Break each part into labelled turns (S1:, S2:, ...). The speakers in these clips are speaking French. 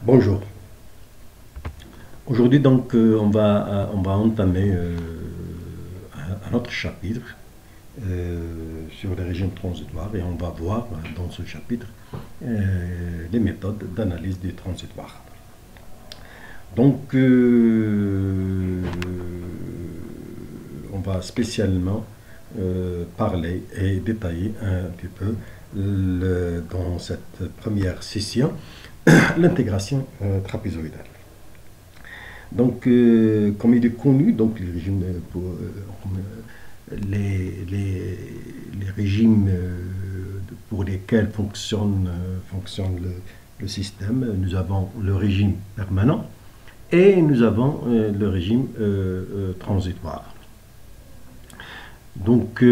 S1: Bonjour. Aujourd'hui donc on va entamer un autre chapitre sur les régimes transitoires et on va voir dans ce chapitre les méthodes d'analyse des transitoires. Donc on va spécialement parler et détailler un petit peu dans cette première session l'intégration trapézoïdale. Donc, comme il est connu, donc les régimes les régimes pour lesquels fonctionne le système, nous avons le régime permanent et nous avons le régime transitoire. Donc,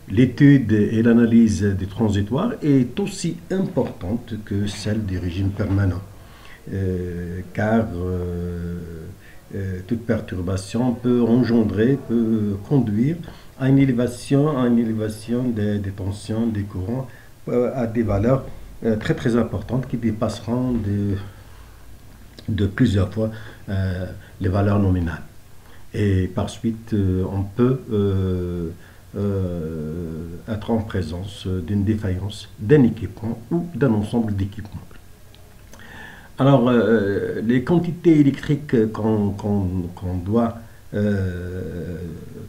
S1: l'étude et l'analyse des transitoires est aussi importante que celle des régimes permanents. Car toute perturbation peut conduire à une élévation des tensions, des courants, à des valeurs très très importantes qui dépasseront de plusieurs fois les valeurs nominales. Et par suite, on peut être en présence d'une défaillance d'un équipement ou d'un ensemble d'équipements. Alors, les quantités électriques qu'on doit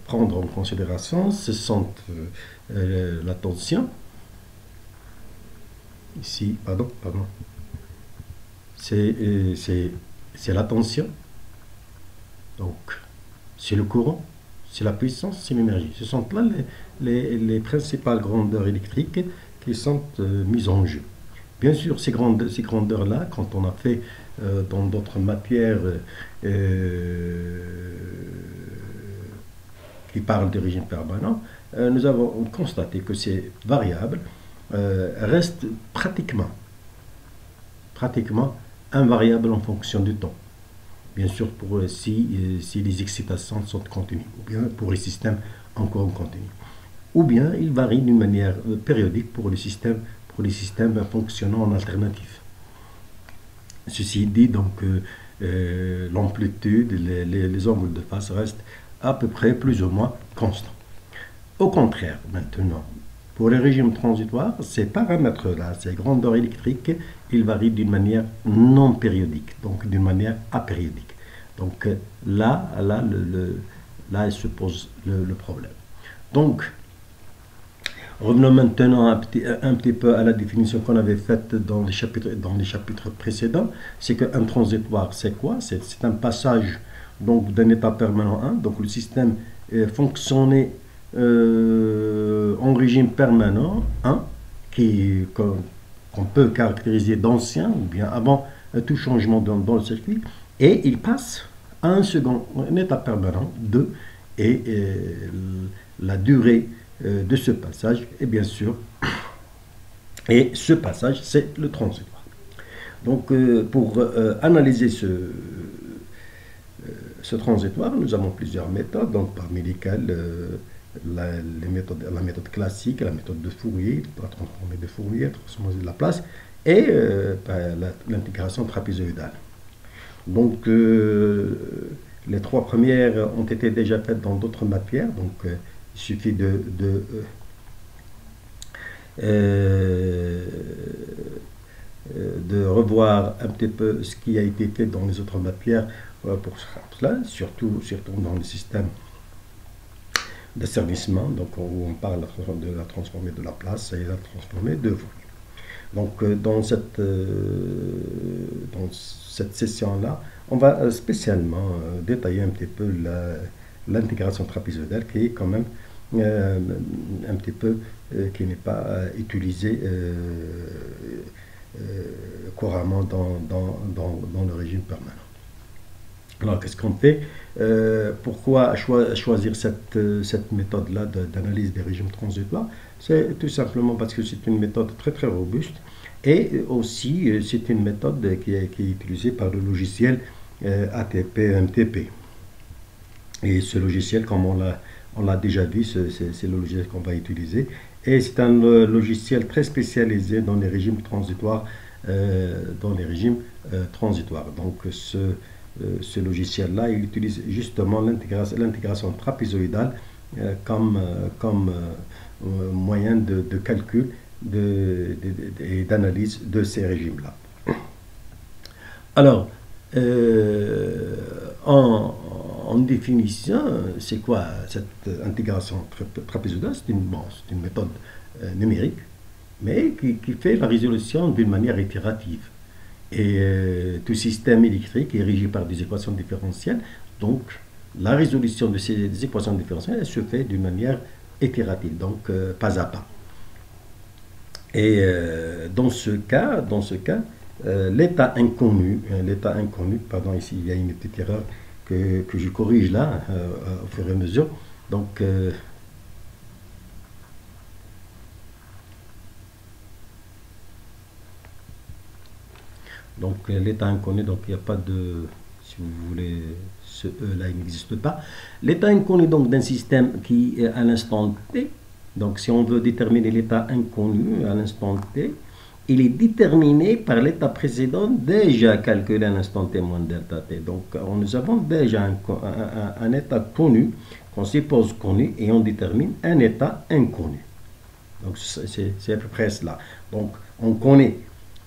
S1: prendre en considération, ce sont la tension, ici, pardon, c'est la tension, donc c'est le courant, c'est la puissance, c'est l'énergie. Ce sont là les principales grandeurs électriques qui sont mises en jeu. Bien sûr, ces grandeurs-là, quand on a fait dans d'autres matières qui parlent de régime permanent, nous avons constaté que ces variables restent pratiquement invariables en fonction du temps. Bien sûr, si les excitations sont continues, ou bien pour les systèmes en courant continu. Ou bien, ils varient d'une manière périodique pour les systèmes fonctionnant en alternatif. Ceci dit, donc, l'amplitude, les angles de phase restent à peu près plus ou moins constants. Au contraire, maintenant, pour les régimes transitoires, ces paramètres-là, ces grandeurs électriques, ils varient d'une manière non périodique, donc d'une manière apériodique. Donc là il se pose le problème. Donc, revenons maintenant un petit peu à la définition qu'on avait faite dans les chapitres précédents. C'est qu'un transitoire, c'est quoi? C'est un passage donc d'un état permanent à un. Donc le système fonctionnait en régime permanent 1, qu'on peut caractériser d'ancien, ou bien avant tout changement dans le circuit, et il passe à un état permanent 2, et la durée de ce passage, et bien sûr, et ce passage, c'est le transitoire. Donc, pour analyser ce transitoire, nous avons plusieurs méthodes, donc parmi lesquelles la méthode classique, la méthode de Fourier, la transformée de Fourier, la transformée de Laplace, et l'intégration trapézoïdale. Donc, les trois premières ont été déjà faites dans d'autres matières, donc il suffit de revoir un petit peu ce qui a été fait dans les autres matières pour cela, surtout dans le système d'asservissement, donc où on parle de la transformée de Laplace et la transformée de Fourier. Donc dans cette session-là, on va spécialement détailler un petit peu l'intégration trapézoïdale qui est quand même un petit peu qui n'est pas utilisée couramment dans le régime permanent. Alors, qu'est-ce qu'on fait? Pourquoi choisir cette méthode-là d'analyse des régimes transitoires? C'est tout simplement parce que c'est une méthode très très robuste et aussi c'est une méthode qui est utilisée par le logiciel ATP-MTP. Et ce logiciel, comme on l'a déjà vu, c'est le logiciel qu'on va utiliser Et c'est un logiciel très spécialisé dans les régimes transitoires. Transitoires. Donc ce logiciel-là, il utilise justement l'intégration trapézoïdale comme moyen de calcul et d'analyse de ces régimes-là. Alors, en définition, c'est quoi cette intégration trapézoïdale? C'est une méthode numérique, mais qui fait la résolution d'une manière itérative. Et tout système électrique est régi par des équations différentielles. Donc, la résolution de ces équations différentielles elle se fait d'une manière itérative, donc pas à pas. Et dans ce cas, l'état inconnu, pardon, ici il y a une petite erreur que je corrige là au fur et à mesure. Donc l'état inconnu, donc il n'y a pas de, si vous voulez, ce E là il n'existe pas. L'état inconnu donc d'un système qui est à l'instant T, donc si on veut déterminer l'état inconnu à l'instant T, il est déterminé par l'état précédent déjà calculé à l'instant T moins delta T. Donc nous avons déjà un état connu qu'on suppose connu et on détermine un état inconnu. Donc c'est à peu près cela. Donc on connaît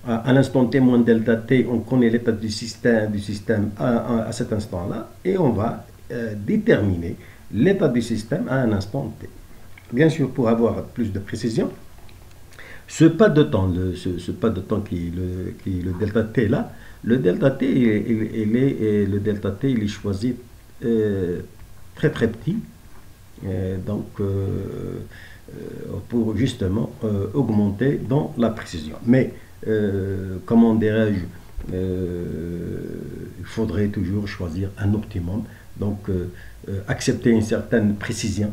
S1: à l'instant T moins delta T, on connaît l'état du système à cet instant-là et on va déterminer l'état du système à un instant T. Bien sûr, pour avoir plus de précision, ce pas de temps, qui est le delta T là, le delta T, il est choisi très très petit, donc pour justement augmenter dans la précision. Mais comment dirais-je, il faudrait toujours choisir un optimum, donc accepter une certaine précision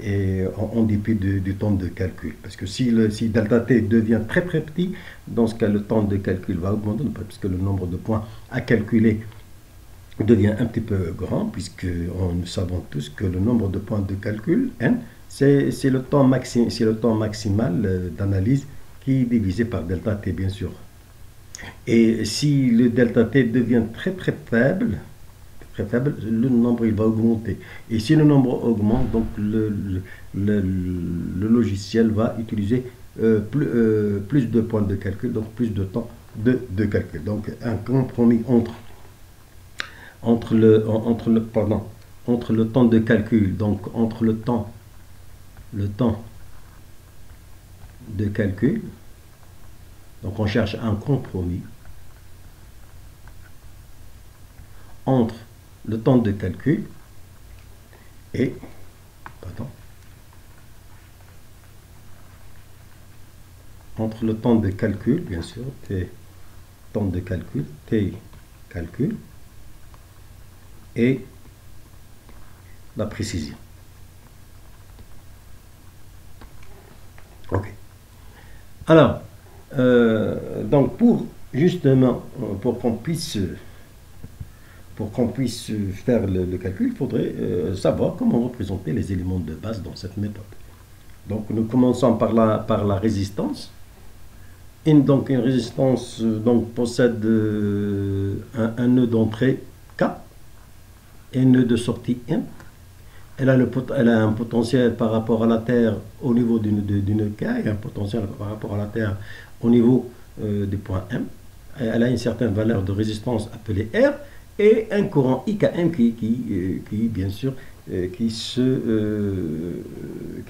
S1: et en dépit du temps de calcul. Parce que si delta t devient très très petit, dans ce cas le temps de calcul va augmenter, puisque le nombre de points à calculer devient un petit peu grand, puisque nous savons tous que le nombre de points de calcul, n, c'est le temps maximal d'analyse qui est divisé par delta t, bien sûr. Et si le delta t devient très très faible, le nombre il va augmenter. Et si le nombre augmente, donc le logiciel va utiliser plus de points de calcul, donc plus de temps de calcul. Donc un compromis entre le temps de calcul, donc entre le temps de calcul, donc on cherche un compromis entre le temps de calcul et entre le temps de calcul, bien sûr, temps de calcul, t calcul, et la précision. Ok. Alors, donc pour qu'on puisse faire le calcul, il faudrait savoir comment représenter les éléments de base dans cette méthode. Donc nous commençons par la résistance. Donc une résistance possède un nœud d'entrée K et un nœud de sortie M. Elle a un potentiel par rapport à la Terre au niveau du nœud K et un potentiel par rapport à la Terre au niveau du point M. Elle a une certaine valeur de résistance appelée R et un courant IKM qui bien sûr, qui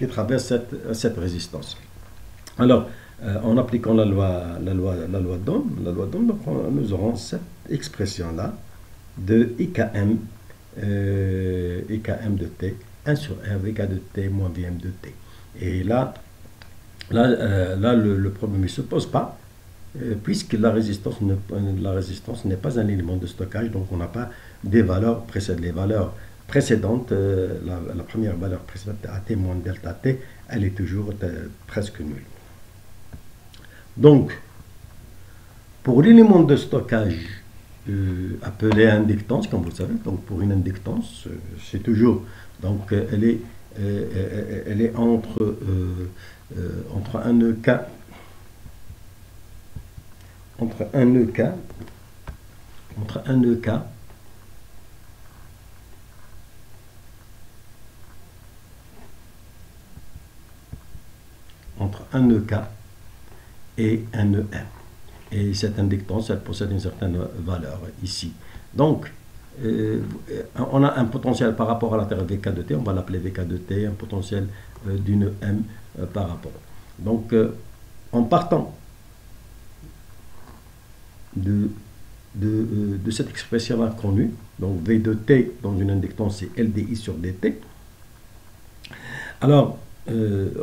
S1: traverse cette résistance. Alors, en appliquant la loi d'Ohm, donc nous aurons cette expression-là de IKM de T, 1 sur R VK de T moins Vm de T. Et là le problème ne se pose pas, puisque la résistance n'est pas un élément de stockage, donc on n'a pas des valeurs précédentes. Les valeurs précédentes, la première valeur précédente à T moins delta T, elle est toujours presque nulle. Donc, pour l'élément de stockage appelé inductance, comme vous le savez, donc pour une inductance, c'est toujours, donc elle est elle est entre un nœud K, entre un nœud K, entre un nœud K entre un nœud K et un nœud M. Et cette inductance, elle possède une certaine valeur ici. Donc, on a un potentiel par rapport à l'intervalle Vk de t, on va l'appeler Vk de t, un potentiel du nœud M par rapport. Donc, en partant de cette expression-là connue, donc V de t dans une inductance c'est LDI sur dt, alors,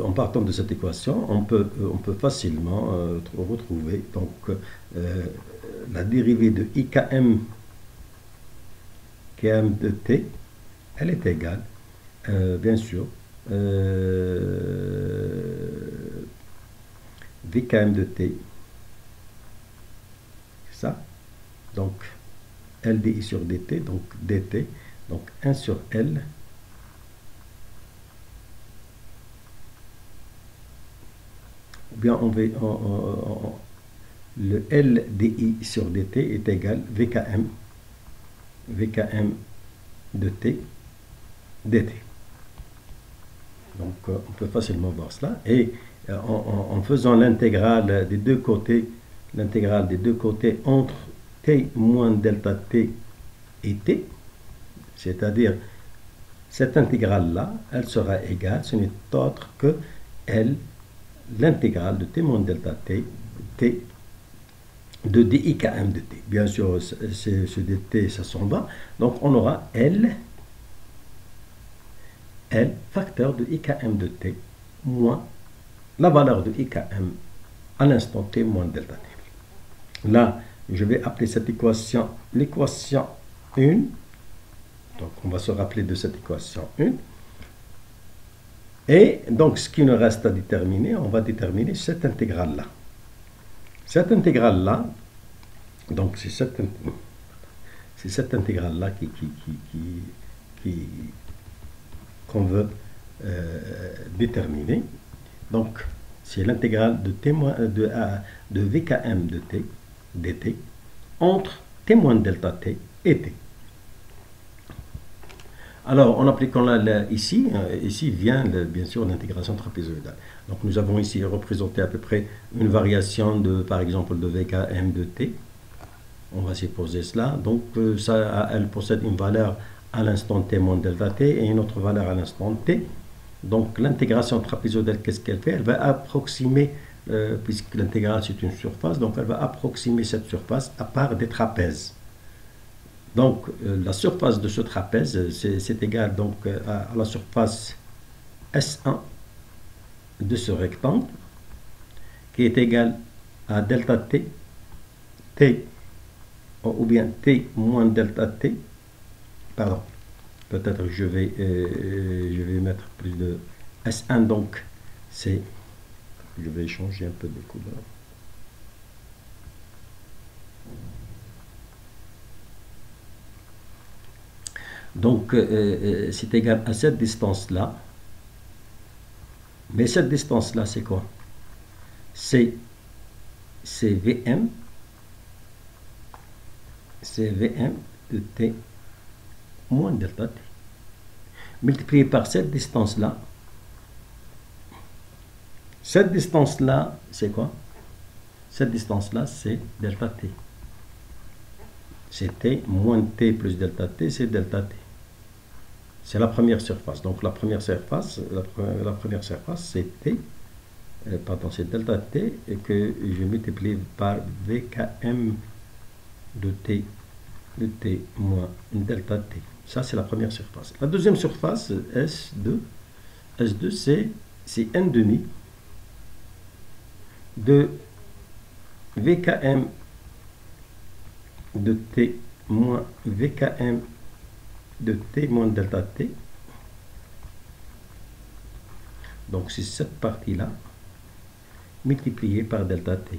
S1: en partant de cette équation, on peut facilement retrouver donc, la dérivée de IKM Km de t, elle est égale, bien sûr, Vkm de t, ça, donc LDI sur dt, donc dt, donc 1 sur L, ou bien le LDI sur dt est égal Vkm de t dt. Donc on peut facilement voir cela. Et en faisant l'intégrale des deux côtés, entre t moins delta t et t, c'est-à-dire cette intégrale-là, elle sera égale, ce n'est autre que l'intégrale de t moins delta t, de dIKM de t. Bien sûr, ce dt, ça s'en va. Donc, on aura L facteur de IKM de t moins la valeur de IKM à l'instant t moins delta t. Là, je vais appeler cette équation l'équation 1. Donc, on va se rappeler de cette équation 1. Et donc, ce qui nous reste à déterminer, on va déterminer cette intégrale-là. Cette intégrale-là, donc c'est cette intégrale-là qu'on veut déterminer. Donc, c'est l'intégrale de Vkm de t dt entre t moins delta t et t. Alors, en appliquant ici vient bien sûr l'intégration trapézoïdale. Donc, nous avons ici représenté à peu près une variation de, par exemple, de Vkm de t. On va supposer cela. Donc, elle possède une valeur à l'instant t moins delta t et une autre valeur à l'instant t. Donc, l'intégration trapézoïdale, qu'est-ce qu'elle fait? Elle va approximer, puisque l'intégrale c'est une surface, donc elle va approximer cette surface à part des trapèzes. Donc, la surface de ce trapèze, c'est égal donc, à la surface S1 de ce rectangle, qui est égal à delta t, ou bien t moins delta t, pardon, peut-être je vais mettre plus de S1, donc c'est, je vais changer un peu de couleur. Donc, c'est égal à cette distance-là. Mais cette distance-là, c'est quoi? C'est Vm. C'est Vm de t moins delta t. Multiplié par cette distance-là. Cette distance-là, c'est quoi? Cette distance-là, c'est delta t. C'est t moins t plus delta t, c'est delta t. C'est la première surface. Donc la première surface, c'est t, pardon, c'est delta t, et que je multiplie par Vkm de t moins delta t. Ça, c'est la première surface. La deuxième surface, S2 c'est n demi de Vkm de t moins Vkm de t moins delta t. Donc, c'est cette partie-là multipliée par delta t.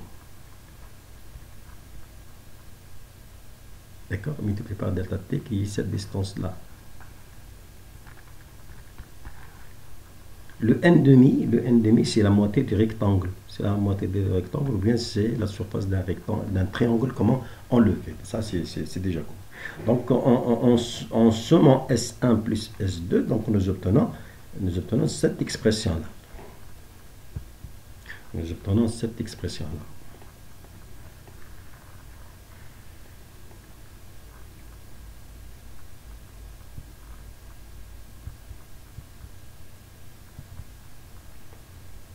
S1: D'accord? Multiplié par delta t qui est cette distance-là. le n demi, c'est la moitié du rectangle. C'est la moitié du rectangle, ou bien c'est la surface d'un rectangle, d'un triangle. Comment on le fait? Ça, c'est déjà cool. Donc, en sommant S1 plus S2, donc nous obtenons cette expression-là. Nous obtenons cette expression-là.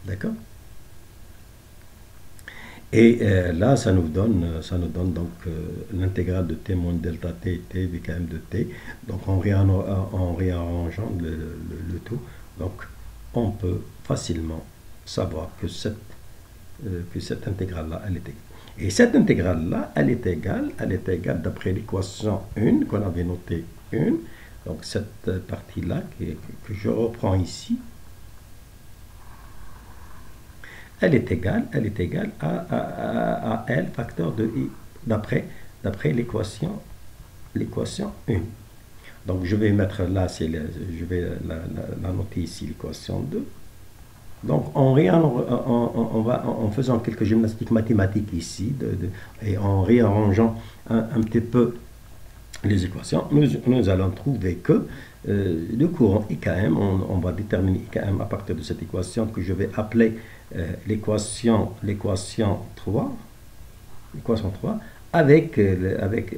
S1: D'accord? Et là, ça nous donne donc l'intégrale de t moins delta t, t vkm de t. Donc en réarrangeant le tout, donc on peut facilement savoir que cette intégrale-là, elle est égale. Et cette intégrale-là, elle est égale d'après l'équation 1 qu'on avait notée 1. Donc cette partie-là que je reprends ici, elle est égale à L facteur de I d'après l'équation 1. Donc je vais mettre là, je vais la noter ici, l'équation 2. Donc en faisant quelques gymnastiques mathématiques ici, et en réarrangeant un petit peu les équations, nous allons trouver que le courant IKM, on va déterminer IKM à partir de cette équation que je vais appeler l'équation 3, avec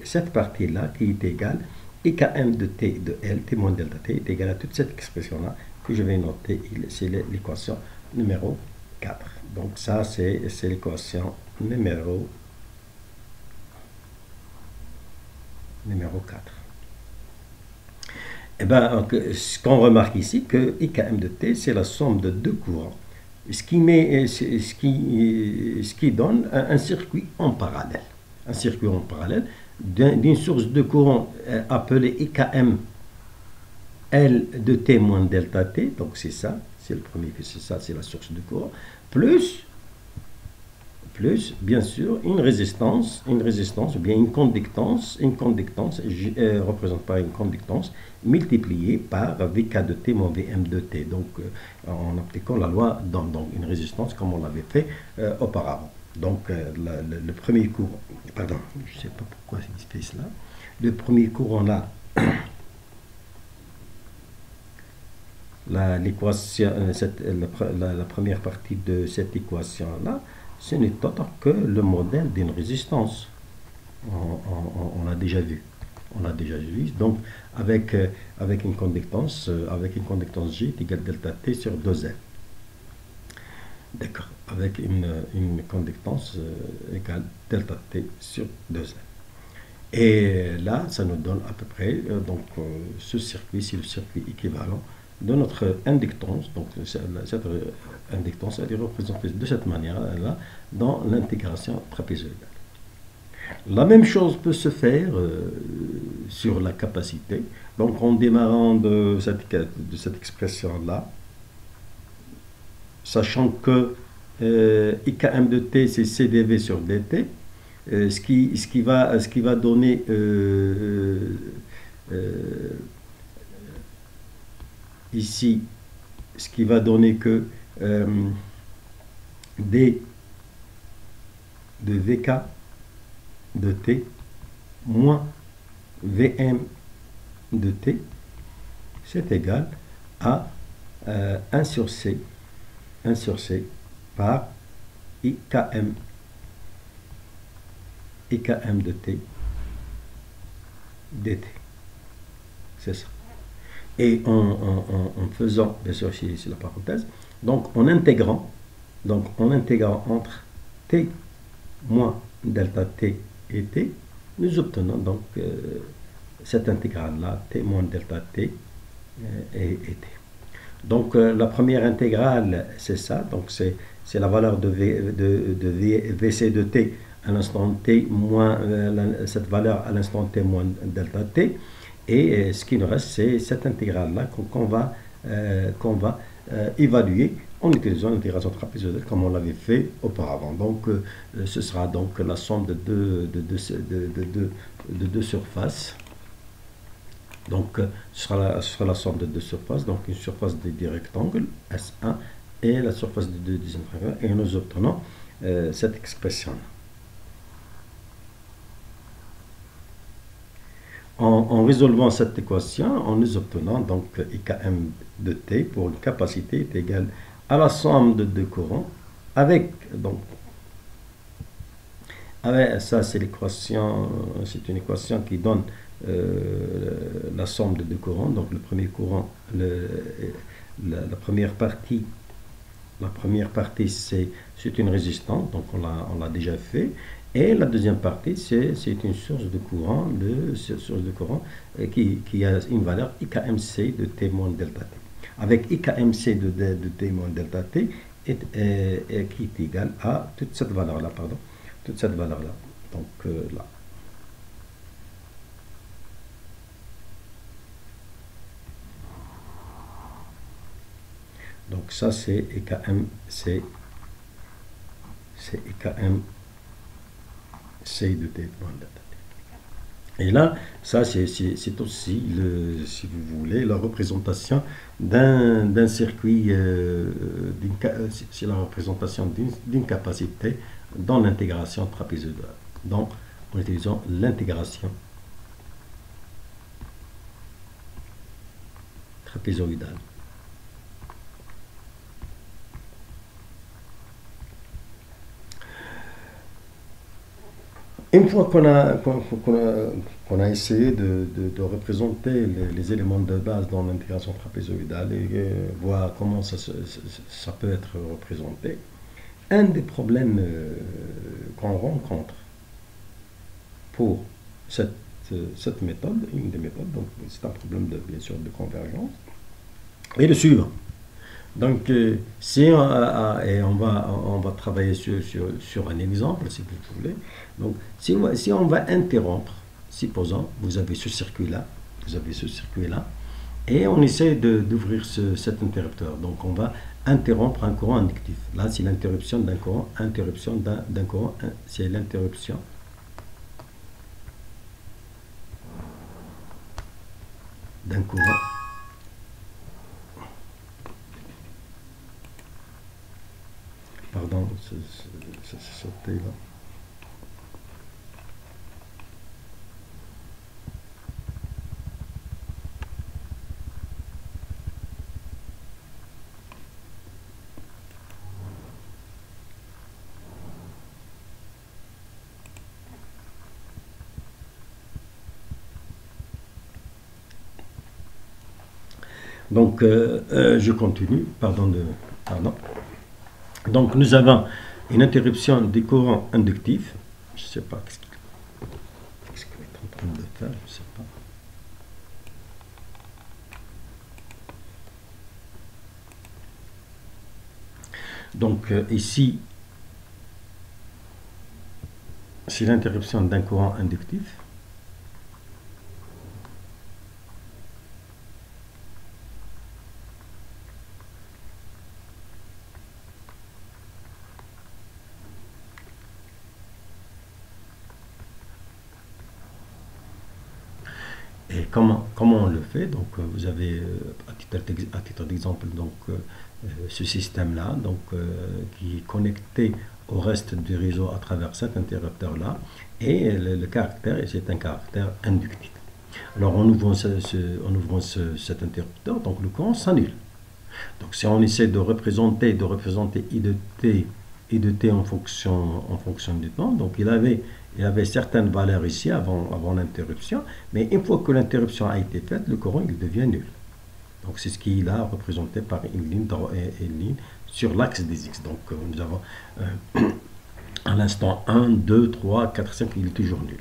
S1: cette partie-là qui est égale IKM de T de L, T moins delta T, est égal à toute cette expression-là que je vais noter, c'est l'équation numéro 4. Donc ça, c'est l'équation numéro 4. Et bien, ce qu'on remarque ici, que IKM de T, c'est la somme de deux courants, ce qui donne un circuit en parallèle. Un circuit en parallèle d'une source de courant appelée IKM L de T moins delta T, donc c'est ça, c'est le premier que c'est ça, c'est la source de courant, plus bien sûr une résistance ou bien une conductance représente par une conductance multipliée par Vk de T moins Vm de T, donc en appliquant la loi d'Ohm, donc une résistance comme on l'avait fait auparavant. Donc le premier courant, pardon, je ne sais pas pourquoi il fait cela, le premier courant là, l'équation, la première partie de cette équation-là, ce n'est autre que le modèle d'une résistance. On l'a déjà vu. Donc, avec une conductance G est égale delta T sur 2L. D'accord. Avec une conductance égale delta T sur 2L. Et là, ça nous donne à peu près, ce circuit, c'est le circuit équivalent de notre inductance. Donc cette inductance, elle est représentée de cette manière-là dans l'intégration trapézoïdale. La même chose peut se faire sur la capacité. Donc en démarrant de cette expression-là, sachant que IKM de T, c'est CdV sur dt, ce qui va donner ici, ce qui va donner que d de Vk de T moins Vm de T, c'est égal à 1 sur C par IKM de T dt. C'est ça. Et en faisant, bien sûr, c'est la parenthèse, donc en intégrant entre T moins delta T et T, nous obtenons donc cette intégrale-là, T moins delta T et T. Donc la première intégrale, c'est ça, donc c'est la valeur de Vc de T à l'instant T moins cette valeur à l'instant T moins delta T. Et ce qui nous reste, c'est cette intégrale-là qu'on va évaluer en utilisant l'intégration trapézoïdale comme on l'avait fait auparavant. Donc, ce sera donc la somme de deux surfaces. Donc, ce sera la somme de deux surfaces, donc une surface des rectangles, S1, et la surface de deux deuxièmes rectangles, et nous obtenons cette expression. En résolvant cette équation, nous obtenons donc IKM de T pour une capacité est égale à la somme de deux courants avec, donc, ça c'est l'équation, c'est une équation qui donne la somme de deux courants. Donc le premier courant, la première partie c'est une résistance, donc on l'a déjà fait. Et la deuxième partie, c'est une source de courant, qui a une valeur IKMC de T moins delta T. Avec IKMC de T moins delta T, qui est égal à toute cette valeur-là, pardon. Toute cette valeur-là. Donc là. Donc ça, c'est IKMC. C'est IKMC de T moins delta T. Et là, ça, c'est aussi, si vous voulez, la représentation d'un circuit, c'est la représentation d'une capacité dans l'intégration trapézoïdale. Donc, en utilisant l'intégration trapézoïdale. Une fois qu'on a essayé de représenter les éléments de base dans l'intégration trapézoïdale et voir comment ça peut être représenté, un des problèmes qu'on rencontre pour cette méthode, une des méthodes, donc c'est un problème bien sûr de convergence, est le suivant. Donc, et on va travailler sur un exemple, si vous voulez. Donc, si on va interrompre, supposons, vous avez ce circuit-là, et on essaie d'ouvrir cet interrupteur. Donc, on va interrompre un courant inductif. Là, c'est l'interruption d'un courant, c'est l'interruption d'un courant. Pardon, c'est sauté là. Donc, je continue, pardon. Donc, nous avons une interruption des courants inductifs. Je ne sais pas qu'est-ce qu'il est en train de faire, je ne sais pas. Donc, ici, c'est l'interruption d'un courant inductif. Et comment on le fait? Donc, vous avez, à titre d'exemple, donc ce système-là, donc qui est connecté au reste du réseau à travers cet interrupteur-là, et le caractère, c'est un caractère inductif. Alors, en ouvrant cet interrupteur, donc le courant s'annule. Donc, si on essaie de représenter I de t en fonction du temps, donc il avait certaines valeurs ici avant l'interruption, mais une fois que l'interruption a été faite, le courant il devient nul. Donc c'est ce qu'il a représenté par une ligne sur l'axe des x. Donc nous avons à l'instant 1, 2, 3, 4, 5, il est toujours nul.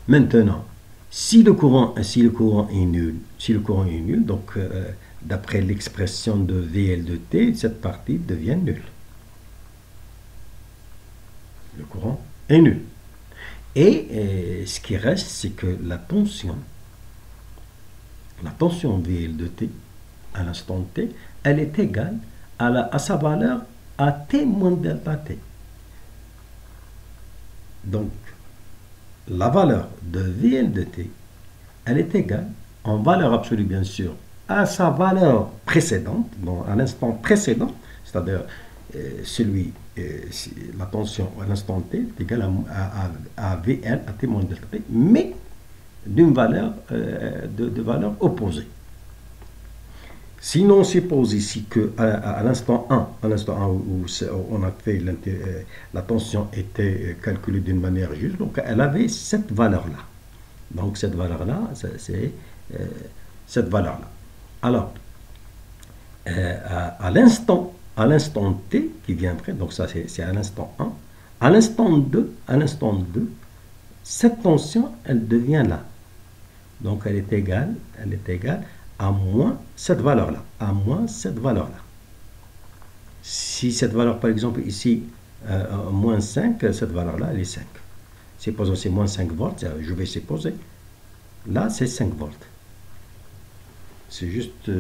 S1: Maintenant, si le courant est nul, donc d'après l'expression de VL de t, cette partie devient nulle. Le courant est nul. Et ce qui reste, c'est que la tension VL de t à l'instant t, elle est égale à sa valeur à t moins delta t. Donc, la valeur de VL de t, elle est égale en valeur absolue bien sûr, à sa valeur précédente, donc à l'instant précédent, c'est-à-dire la tension à l'instant t est égale à Vl, à t moins delta t, mais d'une valeur, de valeur opposée. Sinon, on suppose ici que à l'instant 1, où on a fait la tension était calculée d'une manière juste, donc elle avait cette valeur-là. Donc cette valeur-là, c'est cette valeur-là. Alors, à l'instant t qui vient après, donc ça c'est à l'instant 1, à l'instant 2, cette tension, elle devient là. Donc elle est égale à moins cette valeur-là, Si cette valeur, par exemple, ici, moins 5, cette valeur-là, elle est 5. Supposons c'est moins 5 volts, je vais supposer. Là, c'est 5 volts. C'est juste...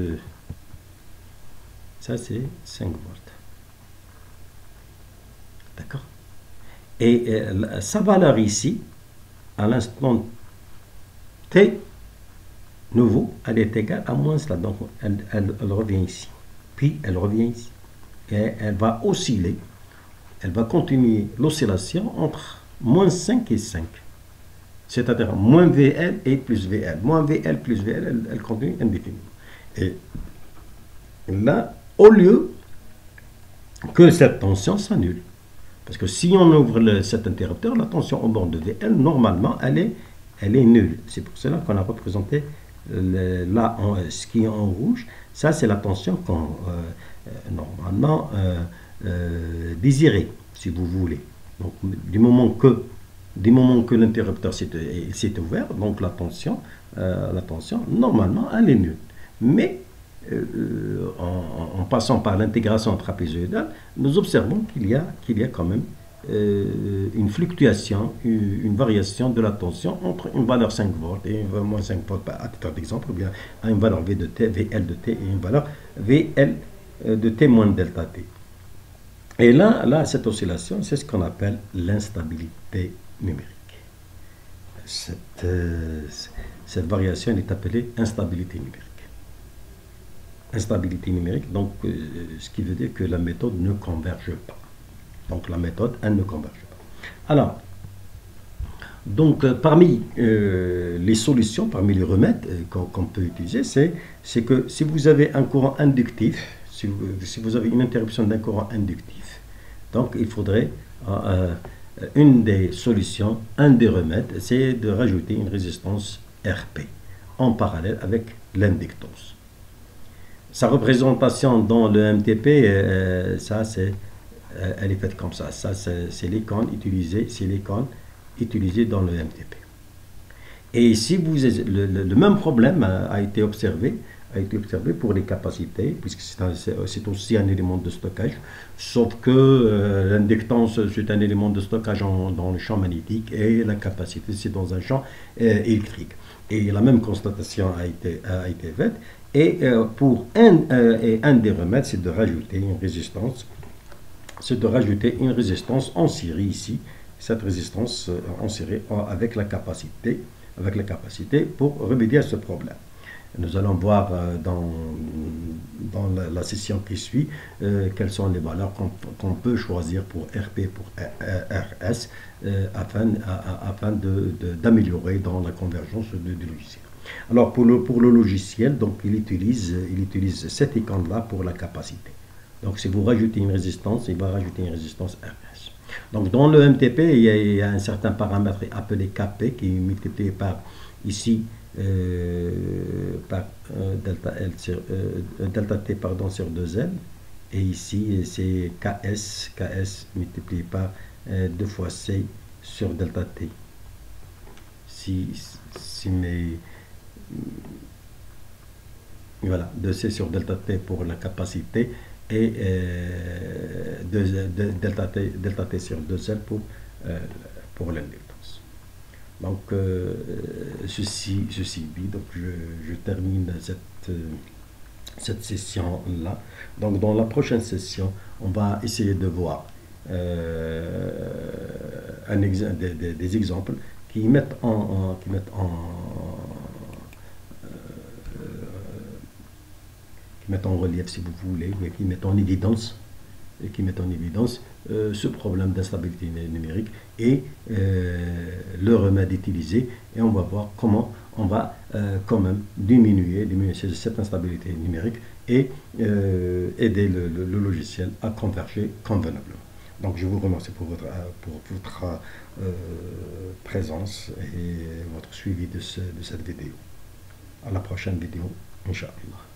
S1: ça, c'est 5 volts. D'accord? Et sa valeur ici, à l'instant t nouveau, elle est égale à moins cela. Donc, elle revient ici. Puis, elle revient ici. Et elle va osciller. Elle va continuer l'oscillation entre moins 5 et 5. C'est-à-dire moins VL et plus VL. Moins VL plus VL, elle continue indéfiniment. Et là, au lieu que cette tension s'annule. Parce que si on ouvre cet interrupteur, la tension au bord de VL, normalement, elle est nulle. C'est pour cela qu'on a représenté là, ce qui est en rouge. Ça, c'est la tension qu'on normalement désirée, si vous voulez. Donc, du moment que l'interrupteur s'est ouvert, donc la tension, normalement, elle est nulle. Mais en passant par l'intégration trapézoïdale, nous observons qu'il y a quand même une fluctuation, une variation de la tension entre une valeur 5 volts et une valeur moins 5 volts, à titre d'exemple, ou bien à une valeur V de t, VL de t, et une valeur VL de t moins delta t. Et là, cette oscillation, c'est ce qu'on appelle l'instabilité numérique. Cette variation, elle est appelée instabilité numérique. Instabilité numérique, donc ce qui veut dire que la méthode ne converge pas. Donc la méthode, elle ne converge pas. Alors, donc parmi les solutions, parmi les remèdes qu'on peut utiliser, c'est que si vous avez un courant inductif, si vous avez une interruption d'un courant inductif, donc il faudrait une des solutions, un des remèdes, c'est de rajouter une résistance RP en parallèle avec l'inductance. Sa représentation dans le MTP, elle est faite comme ça. Ça, c'est l'icône utilisée dans le MTP. Et si le même problème a été observé pour les capacités, puisque c'est aussi un élément de stockage, sauf que l'inductance, c'est un élément de stockage dans le champ magnétique, et la capacité, c'est dans un champ électrique. Et la même constatation a été faite. Et pour un des remèdes, c'est de rajouter une résistance. En série ici. Cette résistance en série avec la capacité pour remédier à ce problème. Nous allons voir dans la session qui suit quelles sont les valeurs qu'on peut choisir pour RP, pour RS, afin d'améliorer dans la convergence du logiciel. Alors pour le logiciel, donc il utilise cette icône-là pour la capacité. Donc si vous rajoutez une résistance, il va rajouter une résistance RS. Donc dans le MTP, il y a un certain paramètre appelé Kp qui est multiplié par ici par delta t sur 2L, et ici c'est Ks multiplié par 2 fois C sur delta t. Voilà, 2C sur delta t pour la capacité, et delta t sur 2L pour l'inductance. Donc ceci dit, donc je termine cette session là. Donc dans la prochaine session, on va essayer de voir des exemples qui mettent qui mettent en relief, si vous voulez, qui mettent en évidence, ce problème d'instabilité numérique et le remède utilisé. Et on va voir comment on va quand même diminuer cette instabilité numérique et aider le logiciel à converger convenablement. Donc je vous remercie pour votre présence et votre suivi de cette vidéo. À la prochaine vidéo, Inch'Allah.